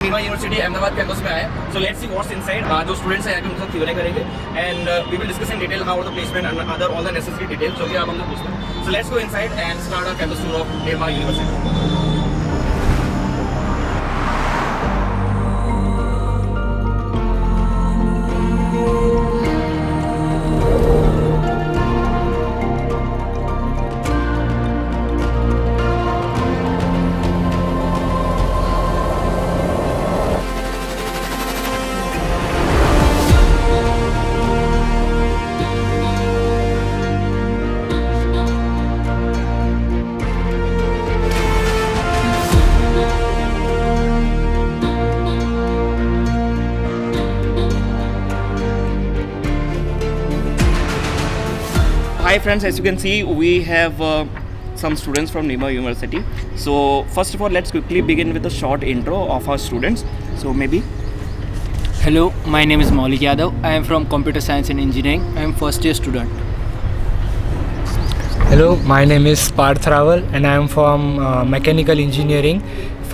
Nirma university Ahmedabad campus में आए, so let's see what's inside. जो स्टूडेंट्स हैं उनके साथ Q&A करेंगे and we will discuss in detail how the placement and other all the necessary details जो कि आप हमसे पूछते हैं। So let's go inside and start our campus tour of Nirma University. Hi friends, as you can see we have some students from Nirma University. So first of all, let's quickly begin with a short intro of our students. So maybe. Hello, my name is Maulik Yadav. I am from Computer Science and Engineering. I am first year student. Hello, my name is Parth Rawal and I am from Mechanical Engineering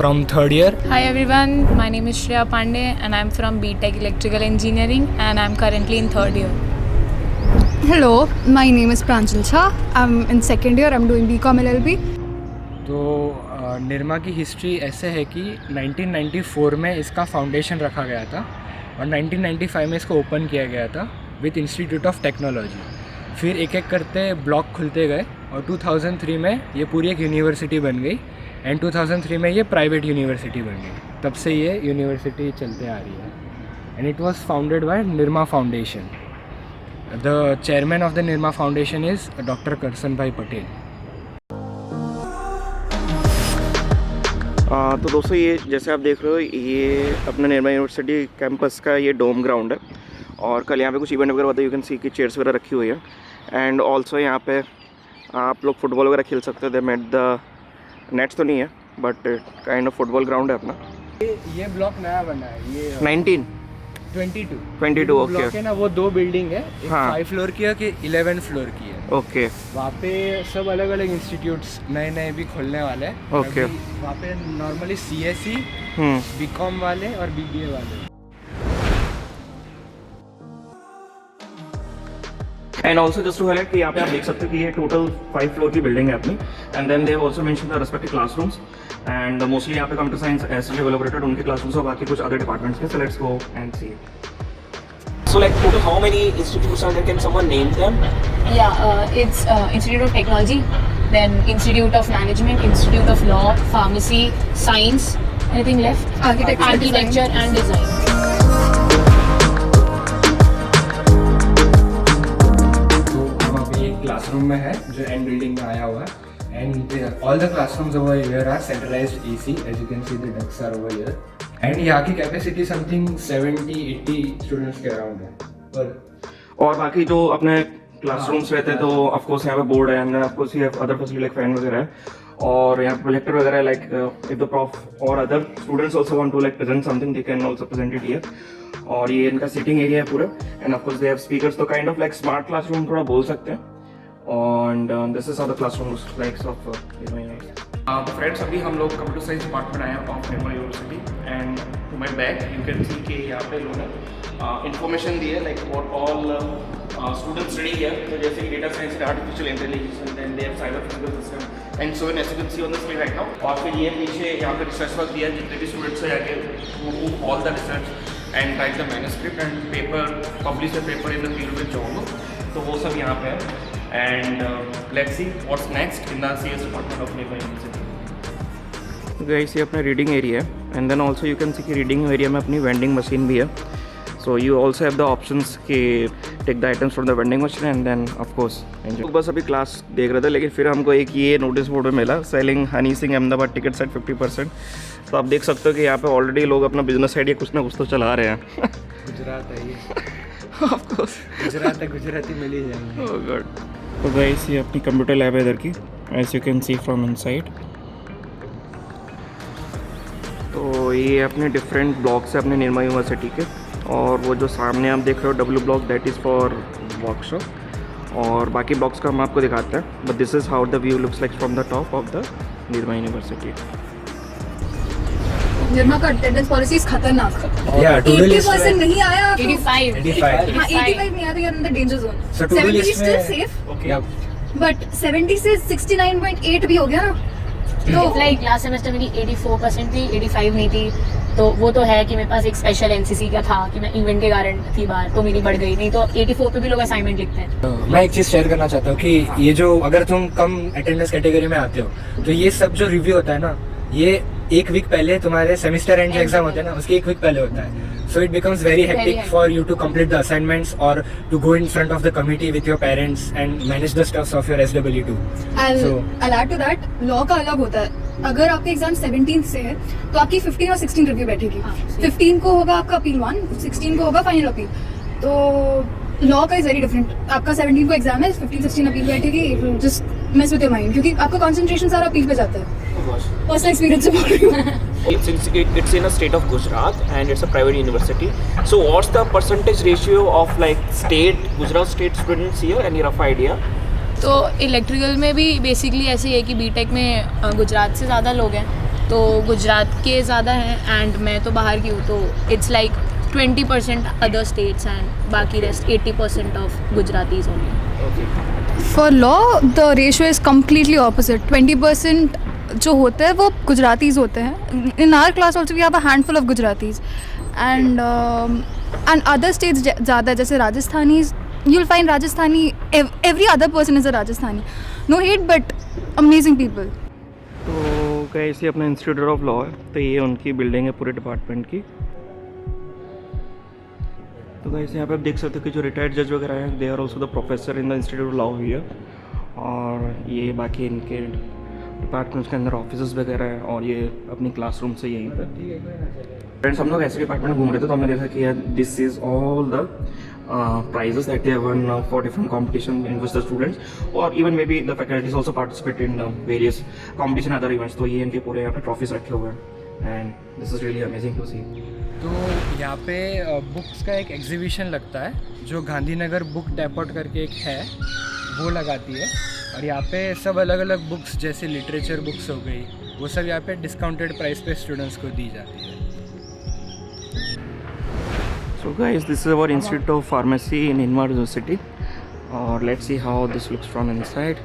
from third year. Hi everyone, my name is Shreya Pandey and I am from BTech Electrical Engineering and I am currently in third year. Hello, my name is Pranjal Shah. I'm in second year. I'm doing BCom LLB. तो निर्मा की history ऐसे है कि 1994 में इसका foundation रखा गया था और 1995 में इसको ओपन किया गया था विद इंस्टीट्यूट ऑफ टेक्नोलॉजी। फिर एक एक करते ब्लॉक खुलते गए और 2003 में ये पूरी एक यूनिवर्सिटी बन गई एंड 2003 में ये प्राइवेट यूनिवर्सिटी बन गई। तब से ये यूनिवर्सिटी चलते आ रही है and it was founded by Nirma foundation. The chairman of the Nirma Foundation is Dr. Karsan Bhai Patel. तो दोस्तों ये जैसे आप देख रहे हो ये अपना निर्मा यूनिवर्सिटी कैंपस का ये डोम ग्राउंड है और कल यहाँ पे कुछ इवेंट वगैरह होता है। यू कैन सी की चेयर्स वगैरह रखी हुई है एंड ऑल्सो यहाँ पे आप लोग फुटबॉल वगैरह खेल सकते थे। मेट द नेट्स तो नहीं है but kind of football ground है अपना। ये ब्लॉक नया बना है, ये 22 ओके ब्लॉक है ना। वो दो बिल्डिंग है, एक हाँ। 5 फ्लोर की है कि 11 फ्लोर की है। ओके वहाँ पे सब अलग अलग इंस्टीट्यूट्स नए नए भी खोलने वाले हैं। ओके। वहाँ पे नॉर्मली CSE, BCom वाले और BBA वाले। And also just to highlight कि यहाँ पे आप देख सकते हो कि ये टोटल 5 फ्लोर की बिल्डिंग है अपनी and then they have also mention the respective classrooms and mostly यहाँ पे कंप्यूटर साइंस एज कोलैबोरेटेड उनके क्लासरूम्स और बाकी कुछ अदर डिपार्टमेंट्स के। So let's go and see. So like total how many institutes are there? Can someone name them? Yeah, it's Institute of Technology, then Institute of Management, Institute of Law, Pharmacy, Science. Anything left? Architecture and Design. तो हम अभी एक classroom में है जो and building में आया हुआ है and all the classrooms over here are centralized AC. As you can see the desks are over here and यहाँ की कैपेसिटी समथिंग 70-80 स्टूडेंट्स के अराउंड है पर। और बाकी जो अपने क्लासरूम्स रहते हैं तो ऑफ कोर्स यहाँ पे बोर्ड है एंड ऑफ कोर्स ये अदर फैसिलिटी लाइक फैन वगैरह है और यहाँ पे प्रोजेक्टर वगैरह लाइक इफ द प्रॉफ और other students also want to like present something they can also present it here. और ये इनका सिटिंग एरिया है पूरा and of course they have speakers, तो kind of like smart classroom थोड़ा बोल सकते हैं। and this is how the classroom looks like of Nirma University. तो फ्रेंड्स अभी हम लोग कंप्यूटर साइंस डिपार्टमेंट आए हैं of Nirma University and to my back you can see कि यहाँ पे लोगों ने इन्फॉर्मेशन दी है like what all students study here. तो जैसे कि data science and artificial intelligence and they have cyber physical system and so as you can see on the screen right now. और फिर ये पीछे यहाँ पे रिसर्च वर्क दिया है जितने भी स्टूडेंट्स हैं आगे वो all the research and right the manuscript and paper publish the paper in the field with job, तो वो सब यहाँ पे है। And let's see what's next in the CS department of Nirma University. तो गाइस ये अपना रीडिंग एरिया है and then also you can see कि रीडिंग एरिया में अपनी वेंडिंग मशीन भी है। So you also have the options कि take the items from the vending machine and then of course enjoy. बस अभी क्लास देख रहे थे लेकिन फिर हमको एक ये नोटिस बोर्ड में मिला, selling Honey Singh Ahmedabad tickets at 50%। तो आप देख सकते हो कि यहाँ पे ऑलरेडी लोग अपना बिजनेस आइडिया कुछ ना कुछ तो चला रहे हैं। गुजरात है ये ऑफ कोर्स गुजरात है, गुजराती मिल ही जाएंगे। ओह गॉड। तो गाइस ये अपनी कंप्यूटर लैब है इधर की, as you can see from inside. तो ये अपने डिफरेंट ब्लॉक्स है अपने निर्मा यूनिवर्सिटी के और वो जो सामने आप देख रहे हो W block that is for workshop और बाकी ब्लॉक्स का हम आपको दिखाते हैं। But this is how the view looks like from the top of the Nirma university. Nirma का अटेंडेंस पॉलिसी खतरनाक। Yeah, to do list 80% नहीं आया। 85. 85. हाँ 85 नहीं आया तो you're in the danger zone। So to do 70 list is still में safe, yeah, but 70 से 69.8 भी हो गया ना। तो लाइक लास्ट सेमेस्टर मेरी 84% थी, 85 नहीं थी। तो वो तो है कि मेरे पास एक स्पेशल एनसीसी का था कि मैं इवेंट के कारण थी बाहर, तो मेरी बढ़ गई। नहीं तो 84 पे भी लोग असाइनमेंट लिखते हैं। मैं एक चीज़ शेयर करना चाहता हूँ कि ये जो अगर तुम कम अटेंडेंस कैटेगरी में आते हो तो ये सब जो रिव्यू होता है ना, ये एक वीक पहले तुम्हारे सेमेस्टर एंड जो एग्जाम होते हैं ना उसके एक वीक पहले होता है। So it becomes very hectic for you to complete the assignments और to go in front of the committee with your parents and manage the stuffs of your SW2। I'll add to that, law का अलग होता है। अगर आपका exam 17 से है तो आपकी 15 और 16 रिव्यू बैठेगी। 15 को होगा आपका अपील 1, 16 को होगा फाइनल अपील। तो लॉ का इज वेरी डिफरेंट। आपका 17 को एग्जाम है, 15-16 अपील बैठेगी। Just mess with your mind, क्योंकि आपका कंसंट्रेशन सारा अपील पे जाता है। पर्सनल एक्सपीरियंस से बोल रही हूँ। It's in a state of Gujarat and it's a private university. So what's the percentage ratio of like Gujarat state students here? Any rough idea? तो इलेक्ट्रिकल में भी बेसिकली ऐसे ही है कि बीटेक में गुजरात से ज़्यादा लोग हैं, तो गुजरात के ज़्यादा हैं एंड मैं तो बाहर की हूँ, तो it's like 20% other states and बाकी rest 80% of Gujaratis only. For law, the ratio is completely opposite. 20% जो होते हैं वो गुजरातीज होते हैं। In our class also we have a handful of Gujaratis, and other states ज़्यादा, जैसे राजस्थानीज, you'll find Rajasthani, every other person is a Rajasthani. No hate, but amazing people. तो guys ये अपना इंस्टीट्यूट ऑफ लॉ है, तो ये उनकी building है पूरे डिपार्टमेंट की। तो गाइस यहाँ पे आप देख सकते हो कि जो रिटायर्ड जज वगैरह हैं, they are also the professor in the institute of law here. और ये बाकी इनके डिपार्टमेंट्स के अंदर ऑफिस वगैरह हैं, और ये अपनी क्लासरूम से यहीं पर। फ्रेंड्स, हम लोग ऐसे डिपार्टमेंट में घूम रहे थे तो हमने देखा कि यार this is all the prizes that they have won for different competition in which the students or even maybe the faculties also participate in various competition other events. तो ये इनके पूरे यहाँ पे ट्रॉफीज रखे हुए हैं and this is really amazing to see. तो यहाँ पे बुक्स का एक एग्जीबिशन लगता है जो गांधीनगर बुक डेपोट करके एक है, वो लगाती है। और यहाँ पे सब अलग अलग बुक्स जैसे लिटरेचर बुक्स हो गई, वो सब यहाँ पे डिस्काउंटेड प्राइस पे स्टूडेंट्स को दी जाती है। So guys, this is our Institute of Pharmacy in Inmar University, और let's see how this looks from inside.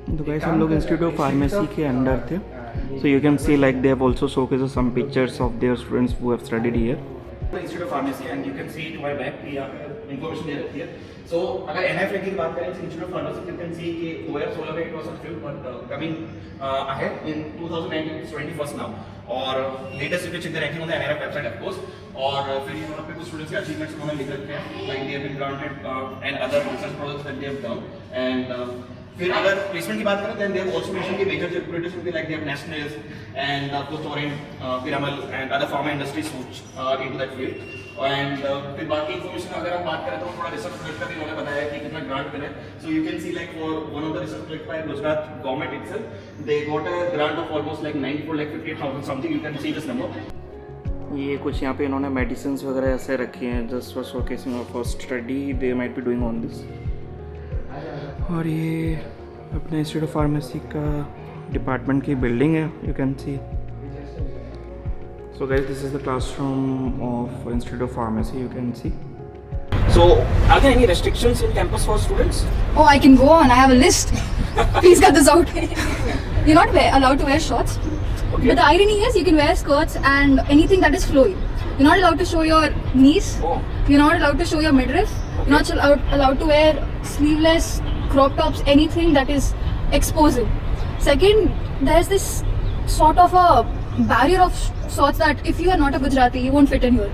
तो guys हम लोग Institute of Pharmacy के अंदर थे, so you can see like they have also showcased some pictures of their students who have studied here. Institute of Pharmacy, and you can see to my back कि यहाँ पे information दे रखी है। So अगर NF ranking की बात करें Institute of Pharmacy, you can see कि 2016 में it was filled, but coming ahead in 2019 it's 21st now. और latest if you check the ranking on the NRF website of course, और फिर यहाँ पे कुछ स्टूडेंट्स के अचीवमेंट्स उन्होंने लिख रखे हैं, like they have been granted and other research projects that they have done, and फिर अगर प्लेसमेंट की बात करें then they have also mentioned कि major recruiters will be like they have Nationals and of course Torrent, Piramal and other pharma industries which are into that field. And फिर बाकी information अगर हम बात करें तो थोड़ा रिसर्च प्रोजेक्ट का भी उन्होंने बताया कि कितना ग्रांट मिले। सो you can see like for one of the research project by Gujarat government itself, they got a grant of almost like 94,58,000 something. You can see this number. ये कुछ यहाँ पे इन्होंने मेडिसिन वगैरह ऐसे रखी हैं just for showcasing of for study they might be doing on this. और ये अपने इंस्टीट्यूट ऑफ फार्मेसी का डिपार्टमेंट की बिल्डिंग है, you can C. So guys, this is the classroom of Institute of Pharmacy, you can see. So are there any restrictions in campus for students? Oh, I can go on. I have a list. Please cut this out. You're not allowed to wear shorts. Okay. But the irony is you can wear skirts and anything that is flowy. You're not allowed to show your knees. Oh. You're not allowed to show your midriff. You're not allowed to wear sleeveless crop tops, anything that is exposing. Second, there's this sort of a barrier of sorts that if you are not a Gujarati, you won't fit in here.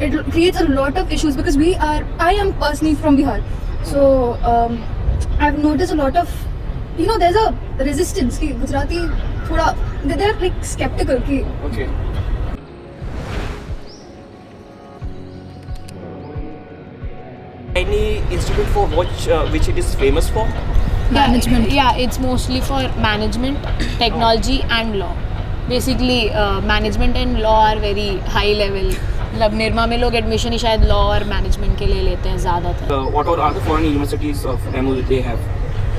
It creates a lot of issues because I am personally from Bihar. So I've noticed a lot of, there's a resistance कि Gujarati थोड़ा, they're like skeptical कि Okay. Any institute for which it is famous for? Management. Yeah, it's mostly for management, technology and law. Basically management and law are very high level. मतलब निर्मा में लोग admission ही शायद law और management के लिए लेते हैं ज़्यादातर। What are the foreign universities of MU they have?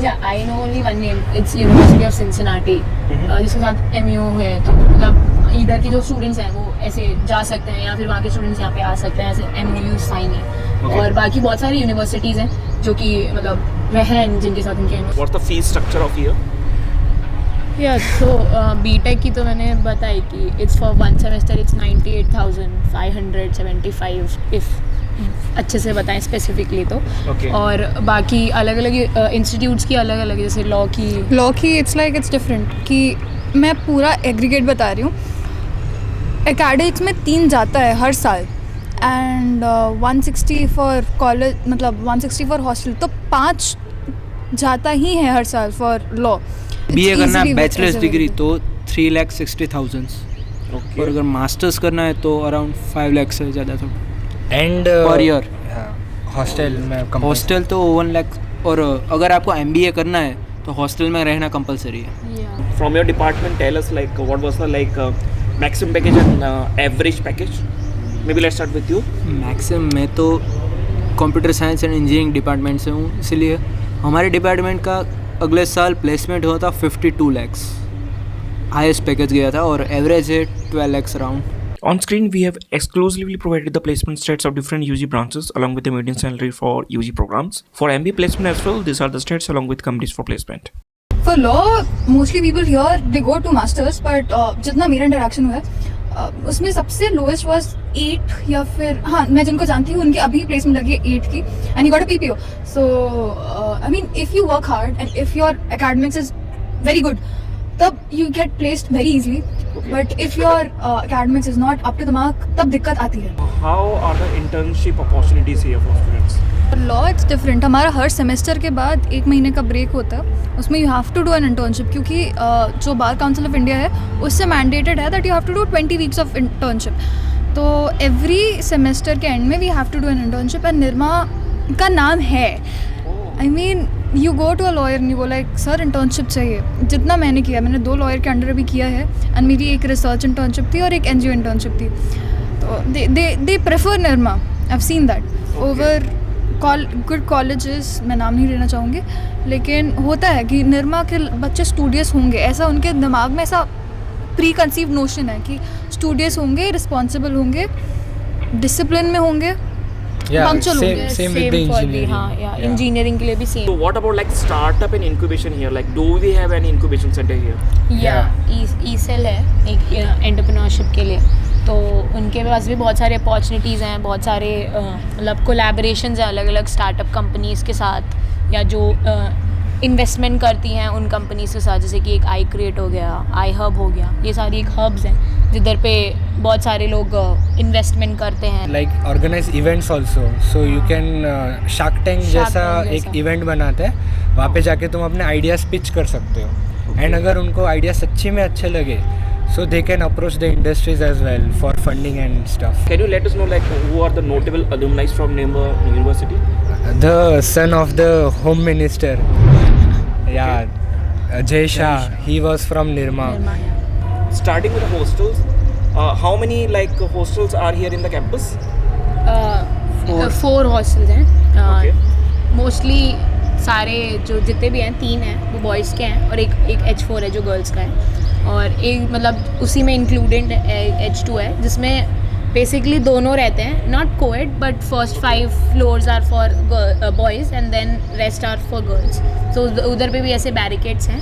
Yeah, I know only one name. It's University of Cincinnati. जिसके साथ MU है, तो मतलब इधर के जो स्टूडेंट्स हैं वो ऐसे जा सकते हैं, या फिर वहाँ के स्टूडेंट्स यहाँ पे आ सकते हैं, ऐसे MOU साइन है। और बाकी बहुत सारी यूनिवर्सिटीज़ हैं जो कि मतलब हैं जिनके साथ इनके What's the fee structure of here? या तो बीटेक की तो मैंने बताई कि it's for 1 semester it's 98,575 if अच्छे से बताएं स्पेसिफिकली तो। Okay. और बाकी अलग अलग इंस्टीट्यूट्स की अलग अलग, जैसे लॉ की इट्स लाइक इट्स डिफरेंट कि मैं पूरा एग्रीगेट बता रही हूँ। एकेडमिक्स में 3 जाता है हर साल एंड 160 फॉर कॉलेज, मतलब 160 फॉर हॉस्टल, तो 5 जाता ही है हर साल फॉर लॉ। BA करना है बैचलर्स डिग्री तो 3,60,000, Okay. और अगर मास्टर्स करना है तो अराउंड 5 लाख से ज़्यादा तो एंड पर ईयर। हॉस्टल में हॉस्टल तो 1 लाख, और अगर आपको MBA करना है तो हॉस्टल में रहना कंपलसरी है। From your department, tell us like what was the maximum package and average package. Maybe let's start with you. Maximum मैं तो computer science and engineering department से हूँ, इसलिए हमारे डिपार्टमेंट का अगले साल प्लेसमेंट हुआ था 52 लैक्स, हाईएस्ट पैकेज गया था, और एवरेज है 12 lakhs around. On screen, we have exclusively provided the placement stats of different UG branches along with the median salary for UG programs. For MBA placement as well, these are the stats along with companies for placement. For law, mostly people here they go to masters, but जितना मेरा interaction हुआ है उसमें सबसे lowest was 8, या फिर हाँ मैं जिनको जानती हूँ उनकी अभी प्लेसमेंट लगी है 8 की, and he got a PPO। So I mean if you work hard and if your academics is very good, तब you get placed very easily, but if your academics is not up to the mark तब दिक्कत आती है। How are the internship opportunities here for students? Law it's different. हमारा हर semester के बाद 1 महीने का ब्रेक होता है, उसमें you have to do an internship, क्योंकि जो बार काउंसिल ऑफ इंडिया है उससे मैंडेटेड है that you have to do 20 weeks of internship. तो एवरी सेमेस्टर के एंड में we have to do an internship, and Nirma का नाम है। I mean you go to a lawyer and you go like sir internship चाहिए। जितना मैंने किया, मैंने 2 लॉयर के अंडर भी किया है, एंड मेरी एक रिसर्च इंटर्नशिप थी और एक NGO इंटर्नशिप थी। तो they prefer Nirma, I have seen that over good colleges, मैं नाम नहीं लेना चाहूँगी, लेकिन होता है कि निर्मा के बच्चे स्टूडियस होंगे, ऐसा उनके दिमाग में ऐसा प्री कंसीव नोशन है कि स्टूडियस होंगे, रिस्पॉन्सिबल होंगे, डिसिप्लिन में होंगे, पंक्चुअल होंगे। same with the engineering. हाँ, इंजीनियरिंग के लिए भी same. So what about like startup and incubation here? Like do we have any incubation center here? या ECEL है एक एंटरप्रेन्योरशिप के लिए, तो उनके पास भी बहुत सारे अपॉर्चुनिटीज़ हैं, बहुत सारे मतलब कोलैबोरेशंस हैं अलग अलग स्टार्टअप कंपनीज़ के साथ, या जो इन्वेस्टमेंट करती हैं उन कंपनीज़ के साथ, जैसे कि एक iCreate हो गया, iHub हो गया, ये सारी एक हब्स हैं जिधर पे बहुत सारे लोग इन्वेस्टमेंट करते हैं। Like organise events also, so you can Shark Tank जैसा एक इवेंट बनाते हैं, वहाँ पे जाके तुम अपने आइडियाज़ पिच कर सकते हो, एंड अगर उनको आइडिया सच्ची में अच्छे लगे so they can approach the industries as well for funding and stuff. Can you let us know like who are the notable alumni from Nirma University? The son of the home minister, Jay Shah, he was from Nirma. Starting with the hostels, how many like hostels are here in the campus? 4 hostels हैं। Okay. Mostly सारे जो जितने भी हैं 3 हैं वो boys के हैं, और एक H4 है जो गर्ल्स का है, और एक मतलब उसी में इंक्लूडेड H2 है जिसमें बेसिकली दोनों रहते हैं, not coed but first 5 floors are for boys and then rest are for girls. तो उधर पे भी ऐसे बैरिकेड्स हैं,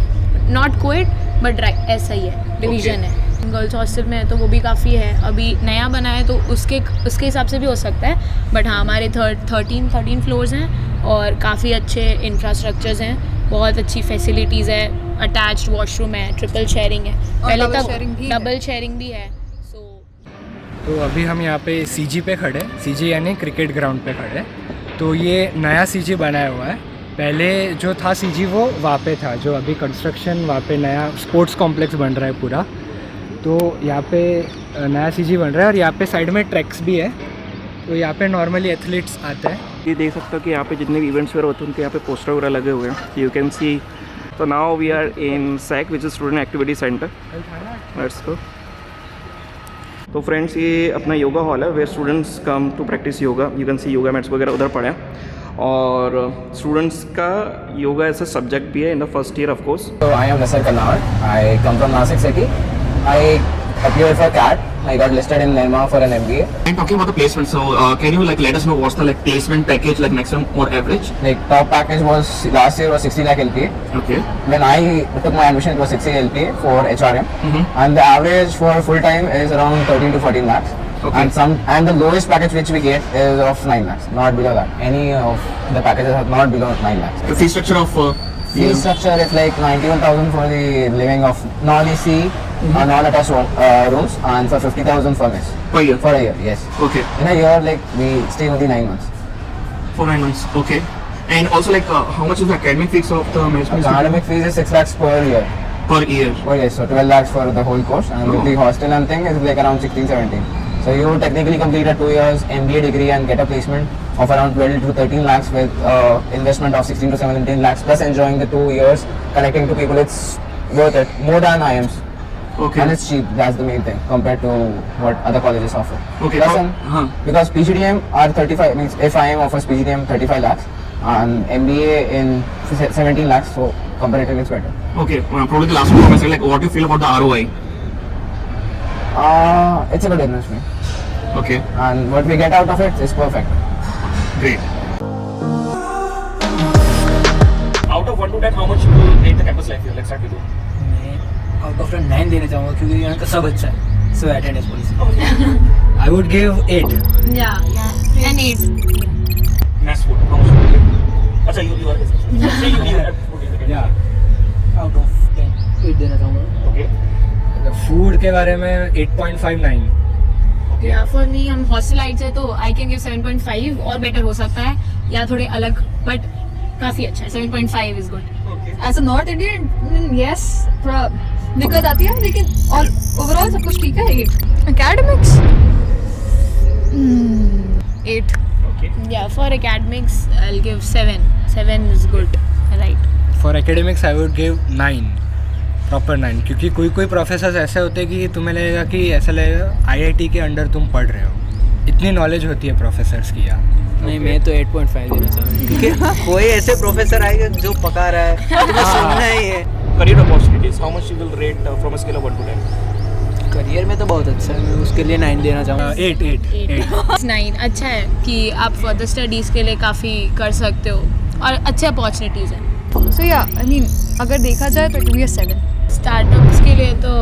नॉट कोएड बट ऐसा ही है, डिवीज़न है। गर्ल्स हॉस्टल में है तो वो भी काफ़ी है, अभी नया बना है तो उसके हिसाब से भी हो सकता है, बट हाँ हमारे 13 फ्लोर्स हैं और काफ़ी अच्छे इंफ्रास्ट्रक्चर्स हैं, बहुत अच्छी फैसिलिटीज़ है, अटैच्ड वॉशरूम है, ट्रिपल शेयरिंग है, पहले तक डबल शेयरिंग भी है। तो अभी हम यहाँ पे CG पे खड़े, CG यानी क्रिकेट ग्राउंड पे खड़े। तो ये नया CG बनाया हुआ है, पहले जो था CG वो वहाँ पे था, जो अभी कंस्ट्रक्शन वहाँ पे नया स्पोर्ट्स कॉम्प्लेक्स बन रहा है पूरा, तो यहाँ पे नया CG बन रहा है, और यहाँ पे साइड में ट्रैक्स भी है, तो यहाँ पे नॉर्मली एथलीट्स आते हैं। ये देख सकते हो कि यहाँ पे जितने भी इवेंट्स वगैरह होते हैं उनके यहाँ पे पोस्टर वगैरह लगे हुए हैं, यू कैन सी। तो now we are in SAC which is student activity centre. Let's go. तो फ्रेंड्स ये अपना योगा हॉल है where students come to practise yoga. You can see yoga mats वगैरह उधर पड़े हैं, और स्टूडेंट्स का योगा ऐसा सब्जेक्ट भी है in the first year of course. So I am Nasser Kanawar. I come from Nasik city. I appeared for CAT. I got listed in Nirma for an MBA. And talking about the placement, so can you like let us know what's the like placement package like maximum or average? Like top package was last year was 60 lakh LPA. Okay. When I took my admission, it was 60 LPA for HRM, and the average for full time is around 13 to 14 lakhs. Okay. And the lowest package which we get is of 9 lakhs, not below that. Any of the packages are not below 9 lakhs. The fee structure of Fee structure is like 91,000 for the living of non-AC, non-attached rooms, and for 50,000 for mess. per year. For a year, yes. Okay. In a year, like we stay only 9 months. For 9 months. Okay. And also like how much is the academic fees of the management? The academic fees is 6 lakhs per year. Per year. Oh yes, so 12 lakhs for the whole course, and with the hostel and thing is like around 16, 17. So you technically complete a 2 years MBA degree and get a placement of around 12 to 13 lakhs with investment of 16 to 17 lakhs plus enjoying the 2 years connecting to people. It's worth it, more than IIMs. Okay. And it's cheap, that's the main thing compared to what other colleges offer. Okay. Plus, Huh. because PGDM are 35, means if IIM offers PGDM 35 lakhs and MBA in 17 lakhs, so comparatively it's better. Okay. Probably the last one from my side, like what do you feel about the ROI? It's a good investment. Okay. And what we get out of it is perfect. Great. Out of 1 to 10, how much you will rate the campus life here? Let's start with you. मैं out of 9 देना चाहूँगा क्योंकि यहाँ का सब अच्छा है. So attendance policy. I would give 8. Yeah, and 8. Mess food. How much you will give? Acha, you are say you are food. Yeah. Out of 10 8 देना चाहूँगा. Okay. फूड के बारे में 8.59. या फॉर मी हम हॉस्टलाइट्स है तो आई कैन गिव 7.5 और बेटर हो सकता है या थोड़े अलग बट काफी अच्छा है. 7.5 is good. As a north Indian yes थोड़ा दिक्कत आती है लेकिन और ओवरऑल सब कुछ ठीक है. 8 एकेडमिक्स 8. Okay. या for academics I will give 7. 7 is good. Right. For academics I would give 9. Proper 9. क्योंकि कोई प्रोफेसर्स ऐसे होते हैं कि तुम्हें लगेगा कि ऐसा लगेगा IIT के अंडर तुम पढ़ रहे हो. इतनी नॉलेज होती है प्रोफेसर्स की यार. नहीं मैं तो 8.5 देना चाहूँगा क्योंकि कोई ऐसे प्रोफेसर आएगा जो पका रहा है तुम्हें सुनना ही है. Career opportunities. How much you will rate from a scale of 1 to 10? Career में तो बहुत अच्छा है. मैं उसके लिए 9 देना चाहूँगा. 8. 9 अच्छा है कि आप फर्दर स्टडीज़ के लिए काफ़ी कर सकते हो और अच्छे अपॉर्चुनिटीज़ हैं. सो या आई मीन अगर देखा जाए तो इट विल बी 7. स्टार्टअप्स के लिए तो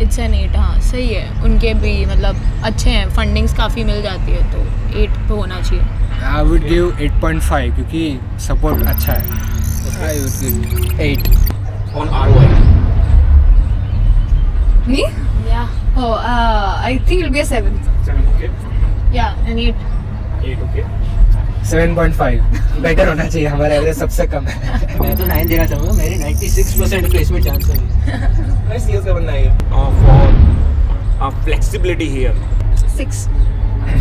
इट्स एन 8. हाँ सही है. उनके भी मतलब अच्छे हैं. फंडिंग्स काफ़ी मिल जाती है तो 8 तो होना चाहिए. आई वुड गिव 8.5 क्योंकि सपोर्ट अच्छा है. I would give 8. On ROI. मी या I think it will be 7. 7. Okay. या एन 8. 8. Okay. 7.5 बेटर होना चाहिए. हमारा एवरेज सबसे कम है. मैं तो 9 देना चाहूँगा. मेरी 96% प्लेसमेंट चांस है. Nice years का बनना है. For flexibility here. 6.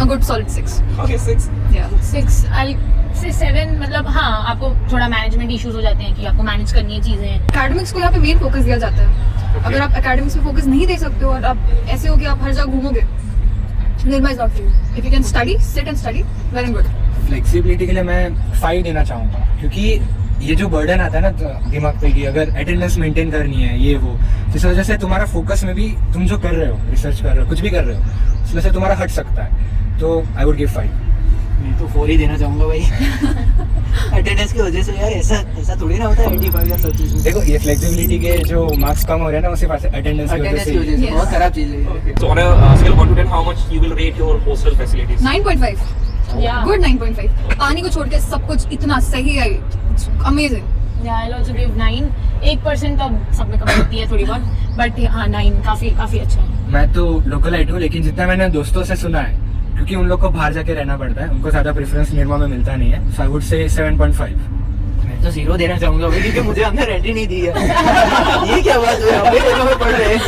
A good solid 6. Okay, 6. Yeah. 6 आई से 7 मतलब हाँ आपको थोड़ा मैनेजमेंट इश्यूज हो जाते हैं कि आपको मैनेज करनी है चीज़ें. एकेडमिक्स को यहाँ पे मेन फोकस दिया जाता है. अगर आप एकेडमिक्स पे फोकस नहीं दे सकते हो और आप ऐसे हो कि आप हर जगह घूमोगे, Nirma is not for you. If you can study, sit and study, very good. Flexibility के लिए मैं 5 देना चाहूँगा क्योंकि ये जो बर्डन आता है ना दिमाग पे कि अगर अटेंडेंस मेंटेन करनी है ये वो, जिस वजह से तुम्हारा फोकस में भी तुम जो कर रहे हो, रिसर्च कर रहे हो, कुछ भी कर रहे हो, उसमें से तुम्हारा हट सकता है. तो आई वुड गिव 5. मैं तो 4 ही देना चाहूँगा भाई. अटेंडेंस की वजह से यार ऐसा थोड़ी ना होता है 85 या 70. देखो ये फ्लेक्सिबिलिटी के जो मार्क्स कम हो रहे हैं ना, उसी पास अटेंडेंस की वजह अटेंडेंस की वजह से. से बहुत खराब चीज़ है. So on a scale of 1 to 10, how much you will rate your hostel facilities? 9.5. या गुड 9.5. पानी को छोड़ के सब कुछ इतना सही है. अमेजिंग. या आई आल्सो गिव 9. 1% तो अब सब में कम होती है थोड़ी बहुत बट हाँ 9 काफ़ी अच्छा है. मैं तो लोकल आइट हूँ लेकिन जितना मैंने दोस्तों से सुना है, क्योंकि उन लोग को बाहर जाके रहना पड़ता है, उनको ज़्यादा प्रेफरेंस निर्मा में मिलता नहीं है. सो आई वुड से 7.5. मैं तो 0 देना चाहूँगा भाई क्योंकि मुझे अंदर एंट्री नहीं दी है. ये क्या बात हुई. अपने जगह में पढ़ रहे हैं.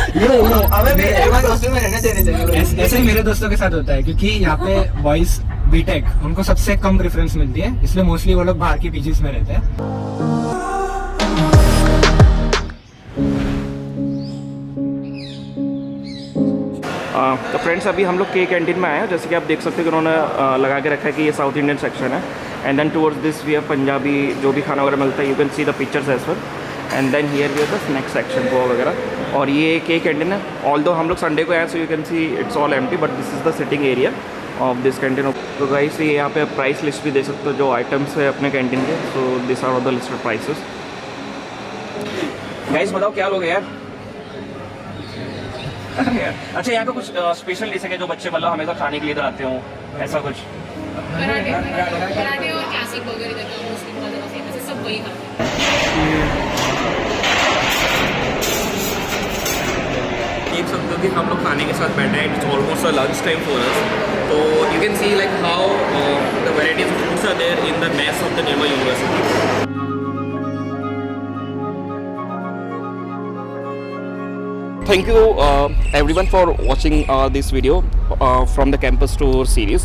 हमें भी निर्मा दोस्तों में रहने देने चाहिए. ऐसे ही मेरे दोस्तों के साथ होता है क्योंकि यहाँ पे बॉयज बीटेक उनको सबसे कम प्रेफरेंस मिलती है, इसलिए मोस्टली वो लोग बाहर की पीजीज में रहते हैं. तो फ्रेंड्स अभी हम लोग के कैंटीन में आए हैं. जैसे कि आप देख सकते हो कि उन्होंने लगा के रखा है कि ये साउथ इंडियन सेक्शन है. And then towards this we have Punjabi जो भी खाना वगैरह मिलता है. You can see the pictures as well. And then here we are the snacks section poha वगैरह। और ये एक कैंटीन है, ऑल दो हम लोग संडे को आए सो you can see it's all empty, but this is the sitting area of this canteen. तो गाइस ये यहाँ पे प्राइस लिस्ट भी दे सकते हो जो आइटम्स है अपने कैंटीन के। So this are all the listed prices. Guys बताओ क्या लोगे यार? अच्छा यहाँ पे कुछ स्पेशल डिश है जो बच्चे मतलब हमेशा खाने के लिए तो आते हो, ऐसा कुछ? पराठे और क्लासिक बर्गर इधर का मोस्टली बहुत ज़्यादा फेमस है, सब वही खाते हैं। देख सकते हो कि हम लोग खाने के साथ बैठे हैं, it's almost a lunch time for us. तो you can see like how the varieties of foods are there in the mess of the Nirma university. Thank you everyone for watching this video from the campus tour series.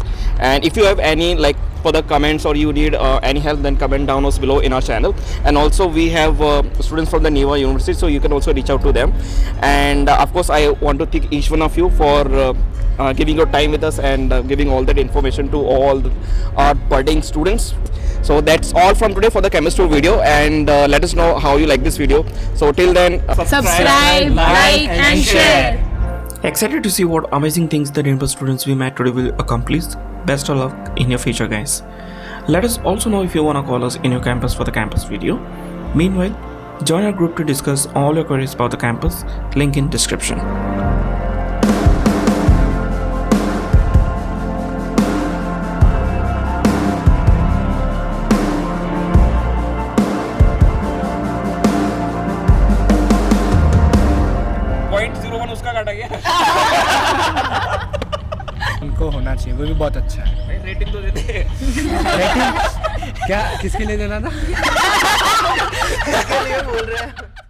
And if you have any like further comments or you need any help, then comment down below in our channel. And also we have students from the Neva University, so you can also reach out to them. And of course I want to thank each one of you for giving your time with us and giving all that information to all our budding students. So that's all from today for the campus tour video, and let us know how you like this video. So till then, Subscribe, like and share. Excited to see what amazing things the Rainbow students we met today will accomplish. Best of luck in your future, guys. Let us also know if you wanna call us in your campus for the campus video. Meanwhile, join our group to discuss all your queries about the campus. Link in description. उनको होना चाहिए, वो भी बहुत अच्छा है। Rating तो देते रेटिंग क्या किसके लिए देना था? बोल रहे हैं।